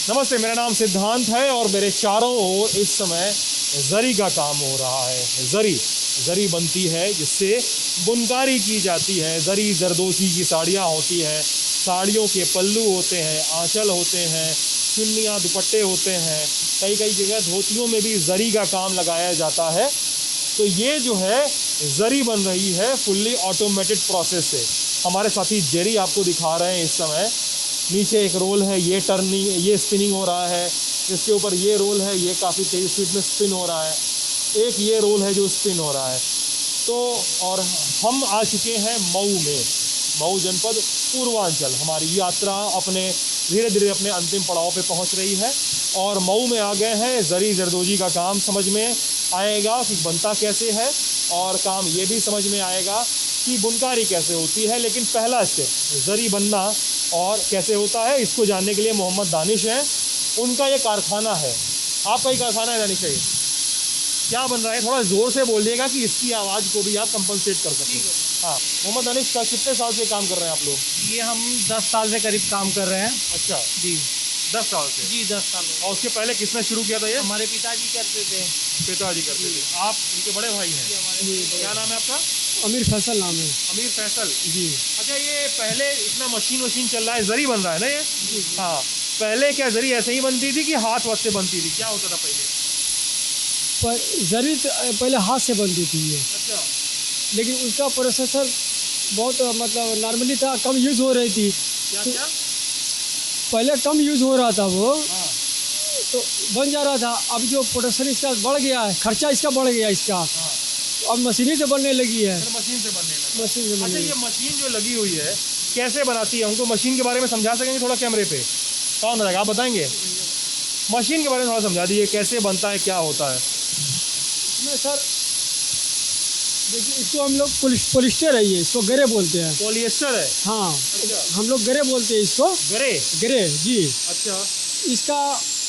नमस्ते, मेरा नाम सिद्धांत है और मेरे चारों ओर इस समय जरी का काम हो रहा है। जरी बनती है जिससे बुनकारी की जाती है। जरी जरदोशी की साड़ियाँ होती हैं, साड़ियों के पल्लू होते हैं, आंचल होते हैं, चुन्नियाँ दुपट्टे होते हैं, कई कई जगह धोतियों में भी जरी का काम लगाया जाता है। तो ये जो है जरी बन रही है फुल्ली ऑटोमेटेड प्रोसेस से। हमारे साथी जेरी आपको दिखा रहे हैं इस समय। नीचे एक रोल है, ये टर्निंग, ये स्पिनिंग हो रहा है। इसके ऊपर ये रोल है, ये काफ़ी तेज़ स्पीड में स्पिन हो रहा है। एक ये रोल है जो स्पिन हो रहा है। तो और हम आ चुके हैं मऊ में, मऊ जनपद पूर्वांचल। हमारी यात्रा अपने धीरे धीरे अपने अंतिम पड़ाव पे पहुंच रही है और मऊ में आ गए हैं। जरी जरदोजी का काम समझ में आएगा कि बनता कैसे है और काम ये भी समझ में आएगा कि बुनकारी कैसे होती है। लेकिन पहला स्टेप जरी बनना और कैसे होता है, इसको जानने के लिए मोहम्मद दानिश हैं। उनका ये कारखाना है। आपका ही कारखाना है दानिश भाई? क्या बन रहा है? थोड़ा ज़ोर से बोलिएगा कि इसकी आवाज़ को भी आप कंपनसेट कर सकें। हाँ, मोहम्मद दानिश का कितने साल से काम कर रहे हैं आप लोग? ये हम 10 साल से करीब काम कर रहे हैं। अच्छा जी 10 साल से? जी 10 साल हो और उसके पहले किसने शुरू किया था ये? हमारे पिताजी करते थे। पिताजी करते थे। आप इनके बड़े भाई हैं? क्या नाम है आपका? अमीर फैसल नाम है। अमीर फैसल जी अच्छा, ये पहले इतना मशीन चल रहा है, जरी बन रहा है ना ये? हाँ, पहले क्या जरी ऐसे ही बनती थी कि हाथ वाथ से बनती थी? क्या होता था पहले? पर जरी पहले हाथ से बनती थी ये, अच्छा, लेकिन उसका प्रोसेसर बहुत मतलब नॉर्मली था, कम यूज़ हो रही थी। क्या क्या? पहले कम यूज़ हो रहा था वो, हाँ तो बन जा रहा था। अब जो प्रोडक्शन इसका बढ़ गया है, खर्चा इसका बढ़ गया इसका, हाँ, अब मशीनी से बनने लगी है। फिर मशीन से बनने लगा। मशीन से अच्छा, बनने ये मशीन जो लगी हुई है कैसे बनाती है? हमको मशीन के बारे में समझा सकेंगे थोड़ा कैमरे पे? कौन रहेगा, आप बताएंगे? मशीन के बारे में थोड़ा समझा दीजिए, कैसे बनता है, क्या होता है? इसमें सर देखिए, इसको हम लोग पोलिस्टर है, ये इसको गरे बोलते हैं। पॉलिएस्टर है? हाँ, अच्छा, हम लोग गरे बोलते हैं इसको। गरे? गरे जी। अच्छा, इसका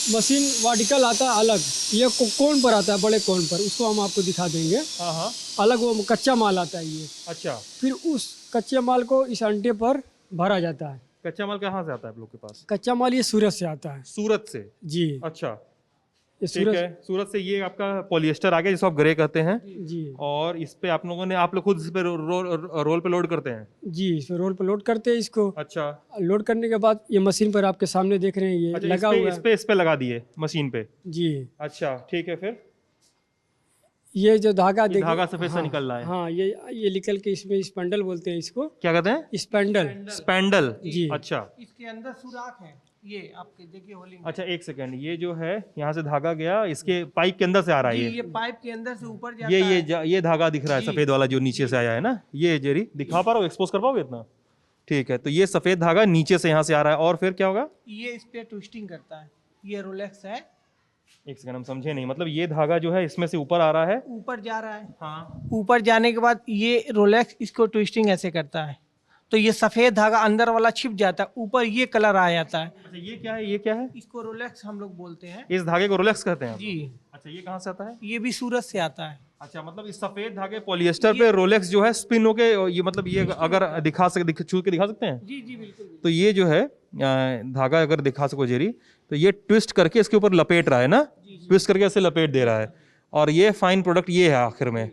मशीन वर्टिकल आता है अलग, ये कोन पर आता है, बड़े कोन पर, उसको हम आपको दिखा देंगे। हाँ हाँ, अलग वो कच्चा माल आता है ये, अच्छा। फिर उस कच्चे माल को इस अंटे पर भरा जाता है। कच्चा माल कहाँ से आता है आप लोग के पास? कच्चा माल ये सूरत से आता है। सूरत से? जी, अच्छा, ये ठीक सूरत है। सूरत से ये आपका पॉलिएस्टर आ गया जिसको आप ग्रे कहते हैं। जी और इस पे आप लोगों ने, आप लोग खुद इस पे रोल पे लोड करते हैं? जी, इस पर रोल पर लोड करते हैं इसको। अच्छा लोड करने के बाद ये मशीन पर आपके सामने देख रहे हैं, ये अच्छा, लगा हुआ है। इस पे लगा दिए मशीन पे? जी, अच्छा, ठीक है। फिर ये जो धागा ये देखिए, धागा सफेद सा हाँ, निकल रहा है। हाँ, ये निकल के इसमें स्पैंडल बोलते हैं इसको। क्या कहते हैं? स्पैंडल। स्पैंडल? जी। अच्छा इसके अंदर सुराख है, ये आपके देखिए होलिंग। अच्छा, एक सेकंड, ये जो है यहाँ से धागा गया, इसके पाइप के अंदर से आ रहा है ये पाइप के अंदर से ऊपर जाता ये धागा दिख रहा है जी। सफेद वाला जो नीचे से आया है ना, ये जेरी दिखा पा रहा हो, एक्सपोज कर पाओगे इतना? ठीक है, तो ये सफेद धागा नीचे से यहाँ से आ रहा है और फिर क्या होगा? ये इस पे ट्विस्टिंग करता है, ये रोलेक्स है। एक सेकंड, हम समझे नहीं। मतलब ये धागा जो है इसमें से ऊपर आ रहा है? ऊपर जा रहा है, हाँ। ऊपर जाने के बाद ये रोलेक्स इसको ट्विस्टिंग ऐसे करता है, तो ये सफेद धागा अंदर वाला छिप जाता है, ऊपर ये कलर आ जाता है। अच्छा, ये क्या है? ये क्या है? इसको रोलेक्स हम लोग बोलते हैं। इस धागे को रोलेक्स कहते हैं आप जी, लोग? अच्छा, ये कहाँ से आता है? ये भी सूरत से आता है। अच्छा, मतलब इस सफेद धागे पॉलिएस्टर पे रोलेक्स जो है स्पिन होके, ये मतलब ये अगर छू के दिखा सकते हैं? जी जी बिल्कुल। तो ये जो है धागा अगर दिखा सको जेरी, तो ये ट्विस्ट करके इसके ऊपर लपेट रहा है ना, ट्विस्ट करके ऐसे लपेट दे रहा है और ये फाइन प्रोडक्ट ये है आखिर में।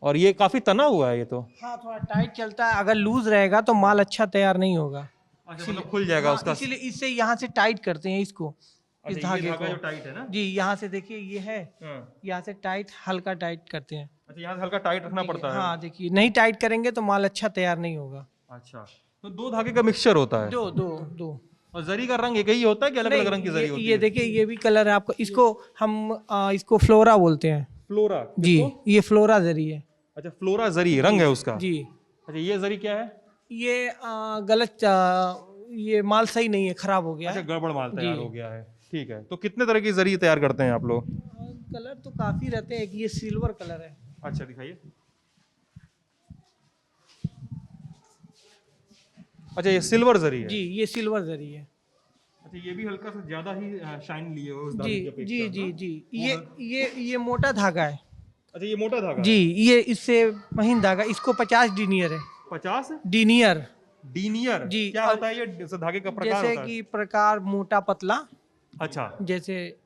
और ये काफी तना हुआ है ये तो। हाँ, थोड़ा टाइट चलता है, अगर लूज रहेगा तो माल अच्छा तैयार नहीं होगा। अच्छा, मतलब खुल जाएगा उसका? इसीलिए इससे यहाँ से टाइट करते हैं इसको, इस अच्छा, ये धागे धागा जो को। टाइट है ना? जी, यहाँ से देखिए ये है, हाँ। यहाँ से टाइट, हल्का टाइट करते हैं। अच्छा, यहाँ से हल्का टाइट रखना पड़ता है? हाँ देखिए, नहीं टाइट करेंगे तो माल अच्छा तैयार नहीं होगा। अच्छा, तो दो धागे का मिक्सचर होता है? दो दो दो। और जरी का रंग एक ही होता है कि अलग अलग रंग की जरी होती है? ये देखिए, ये भी कलर है आपको, इसको हम इसको फ्लोरा बोलते हैं। फ्लोरा? जी, ये फ्लोरा जरी है। अच्छा, फ्लोरा जरी रंग है उसका? जी, अच्छा, ये जरी क्या है? ये गलत, ये माल सही नहीं है, खराब हो गया अच्छा, है। गड़बड़ माल तैयार जी। हो गया है। ठीक है, तो कितने तरह की जरी तैयार करते हैं आप लोग? कलर तो काफी रहते हैं, ये सिल्वर कलर है। अच्छा, दिखाइए। अच्छा, ये सिल्वर जरी है? जी, ये सिल्वर जरी है। अच्छा, ये भी हल्का सा ज्यादा ही शाइन लिए हो उस जी धागे की अपेक्षा, जी जी हाँ? जी, ये मोटा धागा है। अच्छा, ये मोटा धागा? जी, ये इससे महीन धागा, इसको 50 डिनियर है। 50 डिनियर? डीनियर? जी। क्या होता है ये? धागे का प्रकार जैसे होता है? कि प्रकार मोटा पतला, अच्छा, जैसे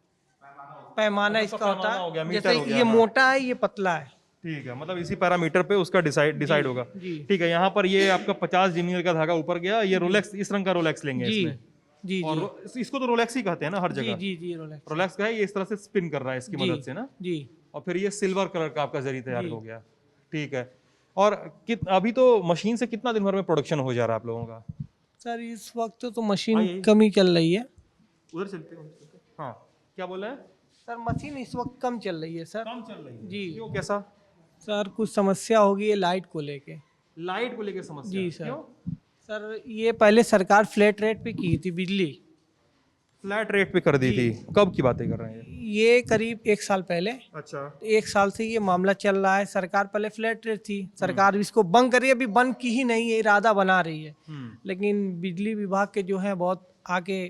पैमाना अच्छा, इसका होता पैमाना हो गया, है, मीटर जैसे हो गया, ये हाँ। मोटा है ये पतला है। ठीक है, मतलब इसी पैरामीटर पे उसका डिसाइड होगा। जी ठीक है, यहाँ पर ये आपका 50 जीनियर का धागा ऊपर गया, ये रोलेक्स, इस रंग का रोलेक्स लेंगे जी इसमें। जी और इसको तो रोलेक्स ही कहते हैं ना हर जी जगह। जी जी रोलेक्स रोलेक्स का है, ये इस तरह से स्पिन कर रहा है इसकी जी मदद से ना। जी और फिर ये सिल्वर कलर का आपका जरी तैयार जी। हो गया। ठीक है। और अभी तो मशीन से कितना दिन भर में प्रोडक्शन हो जा रहा है आप लोगों का? सर इस वक्त तो मशीन आइए। कम ही चल रही है। उधर चलते हैं। हाँ, क्या बोल रहे हैं? सर मशीन इस वक्त कम चल रही है सर। काम चल रही है जी। क्यों, कैसा? सर कुछ समस्या होगी है लाइट को लेके। लाइट को लेकर समस्या? जी सर। क्यों? सर ये पहले सरकार फ्लैट रेट पे की थी बिजली, फ्लैट रेट पे कर दी जी। थी, कब की बातें कर रहे हैं? ये करीब 1 साल पहले। अच्छा। 1 साल से ये मामला चल रहा है। सरकार पहले फ्लैट रेट थी, सरकार इसको बंद करी, अभी बंद की ही नहीं है, इरादा बना रही है। लेकिन बिजली विभाग के जो है बहुत आके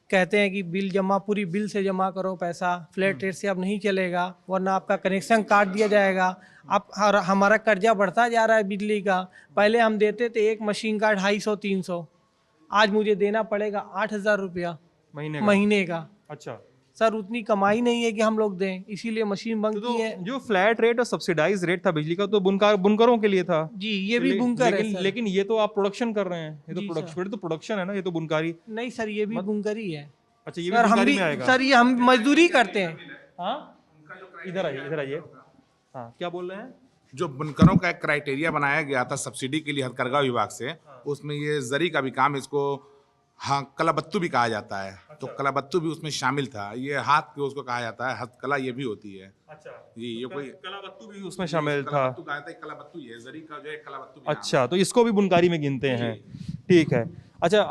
कहते हैं कि बिल जमा, पूरी बिल से जमा करो पैसा, फ्लैट रेट से अब नहीं चलेगा वरना आपका कनेक्शन काट दिया जाएगा। अब हमारा कर्जा बढ़ता जा रहा है बिजली का। पहले हम देते थे एक मशीन का 250-300, आज मुझे देना पड़ेगा 8,000 रुपया महीने का? महीने का। अच्छा। सर उतनी कमाई नहीं है कि हम लोग दें, इसीलिए मशीन बंद तो की है। जो फ्लैट रेट और सब्सिडाइज रेट था बिजली का तो बुनकरों के लिए था। जी ये भी बुनकर है लेकिन सर। लेकिन ये तो आप प्रोडक्शन कर रहे हैं, ये तो जी प्रोडक्शन, तो प्रोडक्शन है ना, ये तो बुनकारी। नहीं सर ये भी बुनकर ही है। अच्छा, ये सर भी हम बुनकारी भी में आएगा? सर ये हम मजदूरी करते हैं। हाँ, इधर आइए, इधर आइए। हाँ, क्या बोल रहे हैं? जो बुनकरों का एक क्राइटेरिया बनाया गया था सब्सिडी के लिए हथकरघा विभाग से, उसमें ये जरी का भी काम, इसको हाँ कलाबत्तू भी कहा जाता है। तो कलाबत्तू भी उसमें शामिल था। ये हाथ के उसको कहा जाता है, हथकला ये भी होती है। अच्छा जी, ये कोई कलाबत्तू भी उसमें शामिल था? कलाबत्तू कहा जाता है, कलाबत्तू ये जरी का जो है कलाबत्तू भी नाम है। अच्छा, तो इसको भी बुनकारी में गिनते हैं। ठीक है। अच्छा,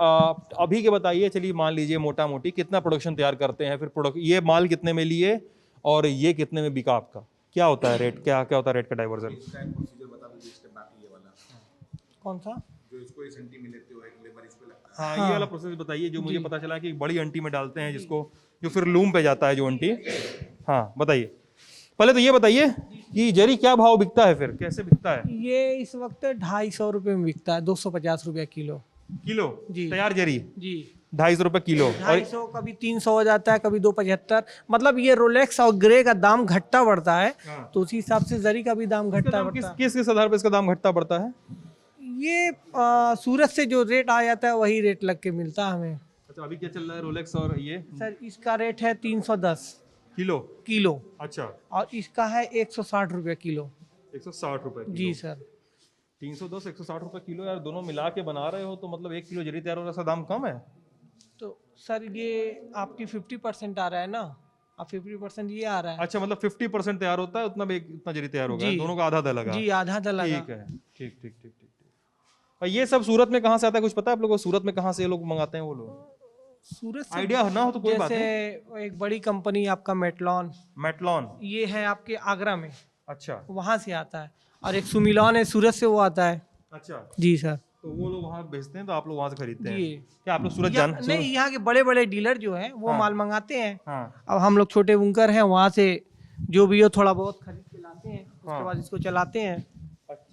अभी के बताइए, चलिए मान लीजिए मोटा मोटी कितना प्रोडक्शन तैयार करते हैं, फिर प्रोडक्ट ये माल कितने में लिए और ये कितने में बिका आपका? क्या होता है रेट, क्या क्या होता है रेट का डाइवर्जन? इसका एक प्रोसीजर बता दीजिए, इसके बाकी ये वाला कौन सा? जो इसको इस एंटी में लेते हो, एक लेबर इस पे लगता है। हाँ, ये वाला प्रोसेस बताइए जो मुझे पता चला कि एक बड़ी अंटी में डालते हैं जिसको, जो फिर लूम पे जाता है जो अंटी। हाँ बताइए, पहले तो ये बताइए कि जरी क्या भाव बिकता है, फिर कैसे बिकता है? ये इस वक्त 250 रुपये में बिकता है, 250 रुपये किलो। किलो? जी। तैयार जरी जी 250 रुपये किलो। और 250, कभी 300 हो जाता है, कभी 275। मतलब ये रोलेक्स और ग्रे का दाम घटता बढ़ता है, तो उसी हिसाब से जरी का भी दाम घटता किस बढ़ता है। किस किस आधार पर इसका दाम घटता बढ़ता है? ये सूरत से जो रेट आ जाता है वही रेट लग के मिलता है हमें। अच्छा, अभी क्या चल रहा है रोलेक्स और ये सर इसका रेट है 310 किलो? किलो अच्छा, और इसका है 160 रुपये किलो। 160 रुपए किलो। जी सर। 310 160 रुपए किलो यार, दोनों मिला के बना रहे हो तो मतलब 1 किलो जरी तैयार हो रहा है, दाम कम है। तो सर ये आपकी 50% आ रहा है ना, अब 50% ये आ रहा है। अच्छा, मतलब 50% तैयार होता है, उतना भी इतना जरी तैयार होगा, जी। दोनों का आधा आधा लगा। जी आधा आधा लगा। ठीक है, ठीक ठीक ठीक ठीक। और ये सब सूरत में कहाँ से आता है, कुछ पता है आप लोगों को? सूरत में कहाँ से ये लोग मंगाते हैं वो लोग? सूरत से आइडिया ना हो तो कोई बात जैसे एक बड़ी कंपनी आपका मेटलॉन, मेटलॉन? ये है आपके आगरा में, अच्छा वहाँ से आता है। और एक सुमिलॉन है, सूरत से वो आता है। अच्छा, जी सर। तो वो लोग वहाँ बेचते हैं तो आप लोग वहाँ से खरीदते हैं? जी। क्या आप लोग सूरत नहीं, यहाँ के बड़े बड़े डीलर जो हैं वो माल मंगाते हैं। हाँ अब हम लोग छोटे बुनकर हैं, वहाँ से जो भी हो थोड़ा बहुत खरीद के लाते हैं, उसके बाद इसको चलाते हैं। अच्छा,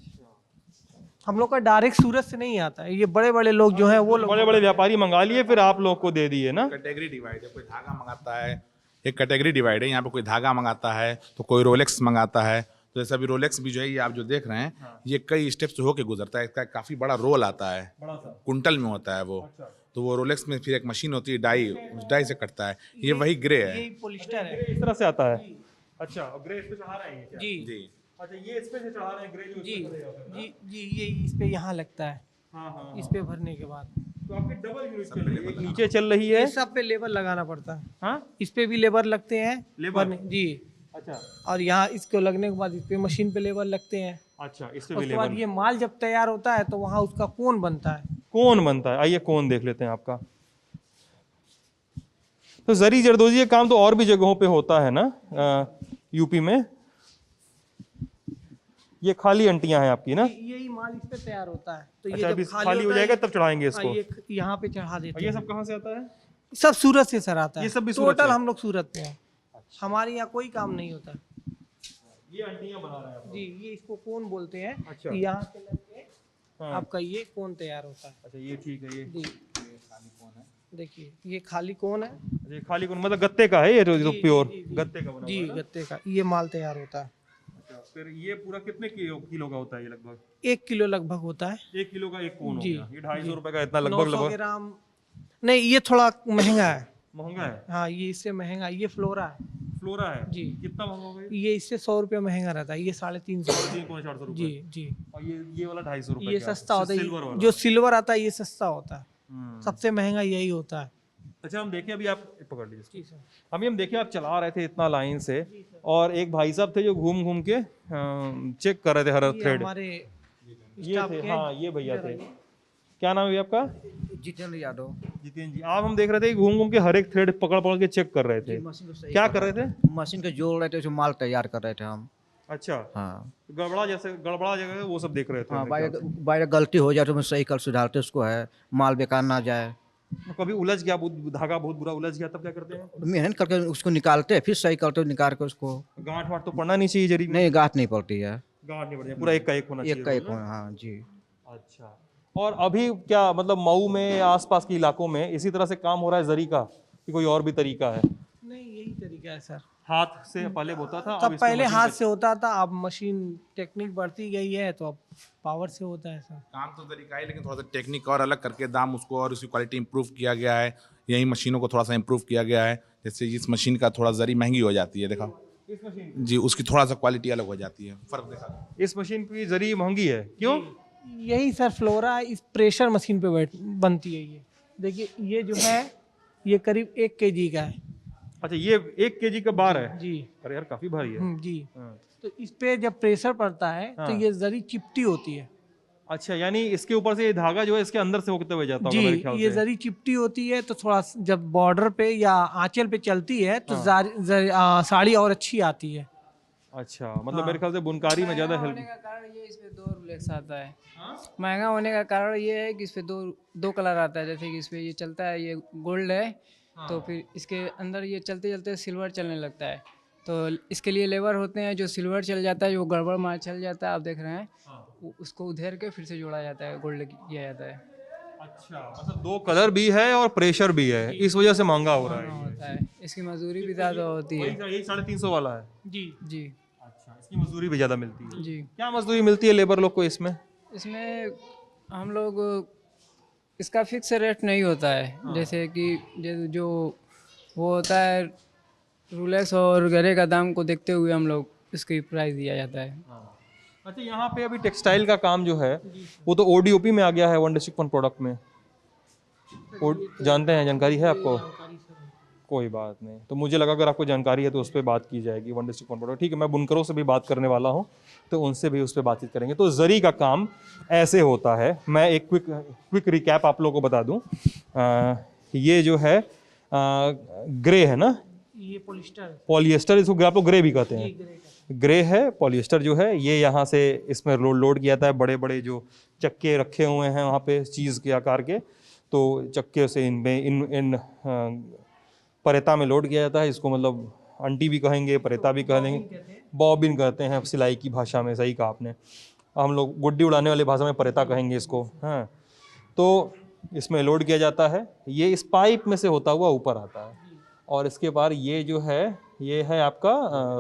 हम लोग का डायरेक्ट सूरत से नहीं आता है, ये बड़े बड़े लोग जो हैं वो लोग। बड़े बड़े व्यापारी मंगा लिए फिर आप लोग को दे दिए ना? कैटेगरी डिवाइड है, कोई धागा मंगाता है, एक कैटेगरी डिवाइड है। यहाँ पे कोई धागा मंगाता है तो कोई रोलेक्स मंगाता है। तो जैसे अभी रोलेक्स भी जो है ये आप जो देख रहे हैं, ये कई स्टेप्स होके गुजरता है। इसका काफी बड़ा रोल आता है, बड़ा सा। कुंटल में होता है वो। तो वो रोलेक्स में फिर एक मशीन होती है डाई, उस डाई से कटता है। ये वही ग्रे है। यही पॉलिस्टर है। इस तरह से आता है? अच्छा, और ग्रे इस पे चढ़ा रहे हैं ये क्या? जी जी अच्छा, ये इस पे से चढ़ा रहे हैं ग्रे जो जी इस पे चढ़ेगा फिर ना? जी जी ये इस पे यहाँ लगता है, हाँ हाँ इस पे भरने के बाद तो आपकी डबल यूनिट चल रही है, एक नीचे चल रही है। ये सब पे लेबर लगाना पड़ता है। हाँ, इस पे भी लेबर लगते हैं लेबर? जी। अच्छा और यहाँ इसको लगने के बाद इस पे मशीन पे लेबर लगते हैं। अच्छा, इस पे भी उसके बाद लेबर। ये माल जब तैयार होता है तो वहाँ उसका कोन बनता है। कौन बनता है? आइए कौन देख लेते हैं आपका। तो जरी जरदोजी ये काम तो और भी जगहों पे होता है ना, यूपी में? ये खाली अंटियां हैं आपकी ना? यही माल इस पे तैयार होता है। तो ये अच्छा, जब अभी खाली हो होता है, जाएगा तब चढ़ाएंगे इसको? ये यहाँ पे चढ़ा देते और ये हैं। सब कहाँ से आता है? सब सूरत से सर आता है। ये सब भी सूरत टोटल से? हम लोग सूरत पे हैं, हमारे यहाँ कोई काम नहीं होता। ये अंटियां बना रहे हैं आप लोग? जी ये इसको कोन बोलते हैं। अच्छा। यहाँ से लग के हाँ। आपका ये कोन तैयार होता है। अच्छा, ये ठीक है। ये जी देखिए ये खाली कोन है ये खाली कौन मतलब गत्ते का है ये जो प्योर जी, गत्ते का बना जी, हुआ है ना? गत्ते का ये माल तैयार होता है। अच्छा, फिर ये पूरा कितने किलो का होता है ये लगभग? 1 किलो लगभग होता है। 1 किलो का एक कोन हो जी, गया, ये 250 रुपए का इतना 900 लगभग ग्राम नहीं, ये थोड़ा महंगा है। महंगा है। हाँ, ये इससे महंगा, ये फ्लोरा है। फ्लोरा है जी। कितना महंगा होगा ये? ये इससे 100 रुपये महंगा रहता है, ये 350। 300-400 रुपए। जी जी, और ये वाला 250 रुपए ये का सस्ता होता सिल्वर है। वाला। जो सिल्वर आता है ये सस्ता होता है, हम्म। सबसे महंगा यही होता है। अच्छा हम देखें अभी आप पकड़ लीजिए इसको। जी सर। अभी हम देखें आप चला रहे थे इतना लाइन से और एक भाई साहब थे जो घूम घूम के चेक कर रहे थे हर ये थ्रेड। हमारे ये स्टाफ थे, के हाँ ये भैया इधर थे। आइए। क्या नाम है भैया आपका? जितेंद्र यादव। जितेंद्र जी। आप हम देख रहे थे घूम घूम के हर एक थ्रेड पकड़ पकड़ के चेक कर रहे थे। मशीन को सही क्या कर रहे थे? मशीन को जोड़ रहे थे, उसमें माल तैयार कर रहे थे हम। अच्छा, हाँ गड़बड़ा जगह है, वो सब देख रहे थे हाँ, मेरे ख्याल से। बाहर गलती हो जाए तो मैं सही कर सुधारते उसको है, माल बेकार ना जाए। कभी उलझ गया, धागा बहुत बुरा उलझ गया, तब क्या करते हैं? मेहनत करके उसको निकालते हैं, फिर सही करते निकाल के उसको। गांठ वाठ तो पड़ना नहीं चाहिए जरी में। नहीं, गांठ नहीं पड़ती है। गांठ नहीं पड़ती, पूरा एक का एक होना चाहिए। एक का एक ना? हाँ जी। अच्छा, और अभी क्या मतलब मऊ में आसपास के इलाकों में इसी तरह से काम हो रहा है जरी का कि कोई और भी तरीका है? नहीं, यही तरीका है सर। हाथ से पहले होता था, तब अब इसमें पहले मशीन हाथ से- से होता था, अब मशीन टेक्निक बढ़ती गई है तो अब पावर से होता है सर। काम तो तरीका है, लेकिन थोड़ा सा टेक्निक और अलग करके दाम उसको और उसकी क्वालिटी इंप्रूव किया गया है। यही मशीनों को थोड़ा सा इंप्रूव किया गया है। जैसे इस मशीन का थोड़ा जरी महंगी हो जाती है, देखा इस मशीन जी, उसकी थोड़ा सा क्वालिटी अलग हो जाती है, फर्क देखा। इस मशीन की जरी महंगी है, क्यों? यही सर फ्लोरा इस प्रेशर मशीन पे बनती है। ये देखिए, ये जो है ये करीब 1 kg का है। अच्छा, ये 1 kg का बार है? जी। अरे यार काफी भारी है। जी। हाँ। तो इस पे जब प्रेशर पड़ता है तो हाँ। ये जरी चिपटी होती है। अच्छा, यानी इसके ऊपर से ये धागा जो है इसके अंदर से होते हुए जाता होगा जी, मेरे ख्याल ये से। जरी चिपटी होती है तो थोड़ा जब बॉर्डर पे या आंचल पे चलती है तो साड़ी और अच्छी आती है। अच्छा, मतलब मेरे ख्याल से बुनकारी में ज्यादा होने हेल्प। का कारण ये इस पे 2 रोलेक्स आता है। महंगा होने का कारण ये है कि इस पे दो कलर आता है। जैसे कि इस पे ये चलता है, ये गोल्ड है, तो फिर इसके अंदर ये चलते चलते सिल्वर चलने लगता है। तो इसके लिए लेबर होते हैं, जो सिल्वर चल जाता है, जो गड़बड़ माल चल जाता है, आप देख रहे हैं, उसको उधेर के फिर से जोड़ा जाता है, गोल्ड किया जाता है। अच्छा, मतलब 2 कलर भी है और प्रेशर भी है, इस वजह से महंगा हो रहा है। होता है, इसकी मजदूरी भी ज़्यादा होती है। यही 350 वाला है। जी जी अच्छा, इसकी मजदूरी भी ज्यादा मिलती है। जी। क्या मजदूरी मिलती है लेबर लोग को इसमें? इसमें हम लोग इसका फिक्स रेट नहीं होता है। जैसे कि जो वो होता है रोलेक्स और गरे का दाम को देखते हुए हम लोग इसकी प्राइस दिया जाता है। अच्छा, यहाँ पे अभी टेक्सटाइल का काम जो है वो तो ओडीओपी में आ गया है, वन डिस्ट्रिक्ट वन प्रोडक्ट में। जानते हैं, जानकारी है आपको? कोई बात नहीं, तो मुझे लगा अगर आपको जानकारी है तो उस पर बात की जाएगी, वन डिस्ट्रिक्ट वन प्रोडक्ट। ठीक है, मैं बुनकरों से भी बात करने वाला हूँ, तो उनसे भी उस पर बातचीत करेंगे। तो जरी का काम ऐसे होता है। मैं एक क्विक रिकैप आप लोगों को बता दूँ। ये जो है ग्रे है ना, ये पॉलिस्टर पॉलिएस्टर, इसको आप लोग ग्रे भी कहते हैं। ग्रे है, पॉलिएस्टर जो है ये यहाँ से इसमें लोड किया जाता है। बड़े बड़े जो चक्के रखे हुए हैं वहाँ पे चीज़ के आकार के, तो चक्के से इनमें इन परेता में लोड किया जाता है। इसको मतलब अंटी भी कहेंगे, परेता भी कहेंगे, बॉबिन कहते हैं सिलाई की भाषा में। सही कहा आपने, हम लोग गुड्डी उड़ाने वाली भाषा में परेता कहेंगे इसको। हाँ, तो इसमें लोड किया जाता है। ये इस पाइप में से होता हुआ ऊपर आता है, और इसके बाद ये जो है ये है आपका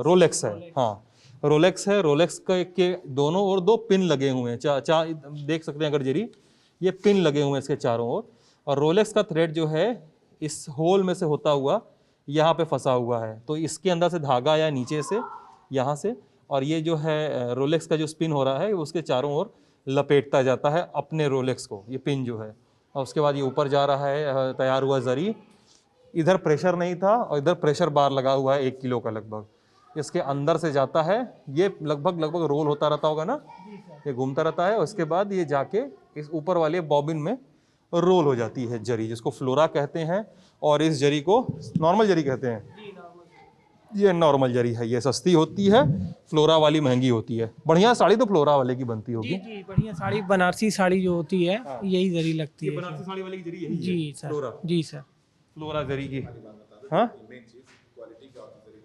रोलेक्स है। हाँ, रोलेक्स है। रोलेक्स के दोनों ओर 2 पिन लगे हुए हैं। चार देख सकते हैं अगर जरी, ये पिन लगे हुए हैं इसके चारों ओर। और रोलेक्स का थ्रेड जो है इस होल में से होता हुआ यहाँ पे फंसा हुआ है। तो इसके अंदर से धागा या नीचे से यहाँ से, और ये जो है रोलेक्स का जो स्पिन हो रहा है उसके चारों ओर लपेटता जाता है अपने रोलेक्स को, ये पिन जो है। और उसके बाद ये ऊपर जा रहा है तैयार हुआ जरी। इधर प्रेशर नहीं था और इधर प्रेशर बार लगा हुआ है 1 किलो का लगभग। इसके अंदर से जाता है, ये लगभग रोल होता रहता होगा ना, ये घूमता रहता है। उसके बाद ये जाके इस ऊपर वाले बॉबिन में रोल हो जाती है जरी, जिसको फ्लोरा कहते हैं। और इस जरी को नॉर्मल जरी कहते हैं। ये नॉर्मल जरी है, ये सस्ती होती है, फ्लोरा वाली महंगी होती है। बढ़िया साड़ी तो फ्लोरा वाले की बनती होगी। जी, बढ़िया साड़ी, बनारसी साड़ी जो होती है यही जरी लगती है। बनारसी साड़ी वाली की जरी यही है, जी सर। फ्लोरा। जी सर। फ्लोरा जरी की। हाँ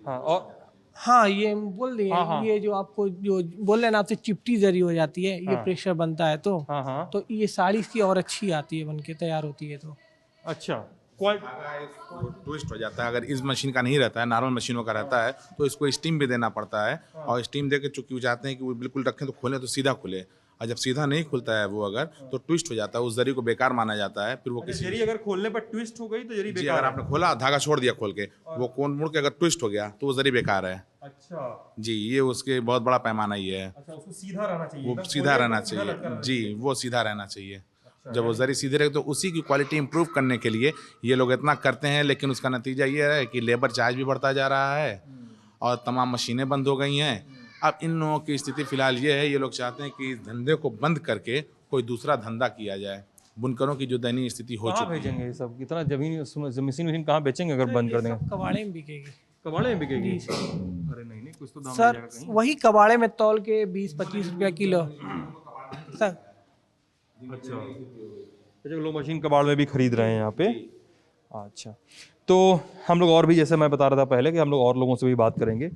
हाँ, और हाँ, ये बोल दिए। हाँ। ये जो आपको जो बोल रहे ना, आपसे चिपटी जरी हो जाती है, ये प्रेशर बनता है तो हाँ हाँ, ये साड़ी इसकी और अच्छी आती है, बन के तैयार होती है तो। अच्छा, ट्विस्ट हो जाता है। अगर इस मशीन का नहीं रहता है, नॉर्मल मशीनों का रहता है, तो इसको स्टीम भी देना पड़ता है। और स्टीम दे के चूंकि वो चाहते हैं कि वो बिल्कुल रखें तो खोलें तो सीधा खुले, और जब सीधा नहीं खुलता है वो अगर, तो ट्विस्ट हो जाता है, उस जरी को बेकार माना जाता है। फिर वो किसी जरी अगर खोलने पर ट्विस्ट हो गई तो जरी जी, बेकार अगर है। आपने खोला, धागा छोड़ दिया खोल के, वो कोन मुड़ के अगर ट्विस्ट हो गया तो वो जरी बेकार है। अच्छा जी, ये उसके बहुत बड़ा पैमाना ये है। अच्छा, उसको सीधा रहना चाहिए, वो एकदम सीधा खोले रहना तो सीधा लटका चाहिए। रहना जी, वो सीधा रहना चाहिए। अच्छा, जब वो जरी सीधे रहे तो उसी की क्वालिटी इंप्रूव करने के लिए ये लोग इतना करते हैं, लेकिन उसका नतीजा ये है कि लेबर चार्ज भी बढ़ता जा रहा है और तमाम मशीनें बंद हो गई हैं। अब इन लोगों की स्थिति फिलहाल ये है, ये लोग चाहते हैं कि इस धंधे को बंद करके कोई दूसरा धंधा किया जाए। बुनकरों की जो दयनीय स्थिति हो कहाँ चुकी है। भेजेंगे ये सब? इतना जमीन मशीन कहाँ बेचेंगे अगर बंद कर देंगे? कबाड़े में बिकेगी कबाड़े में बिकेगी? अरे नहीं नहीं, कुछ तो दाम मिल सर, जाएगा कहीं। वही कबाड़े में तौल के 20-25 रुपया किलो सर। अच्छा, लोग मशीन कबाड़ में भी खरीद रहे हैं यहाँ पे। अच्छा, तो हम लोग और भी, जैसे मैं बता रहा था पहले, कि हम लोग और लोगों से भी बात करेंगे,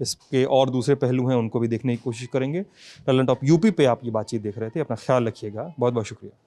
इसके और दूसरे पहलू हैं उनको भी देखने की कोशिश करेंगे। टैलेंट ऑफ यूपी पे आप ये बातचीत देख रहे थे। अपना ख्याल रखिएगा। बहुत बहुत शुक्रिया।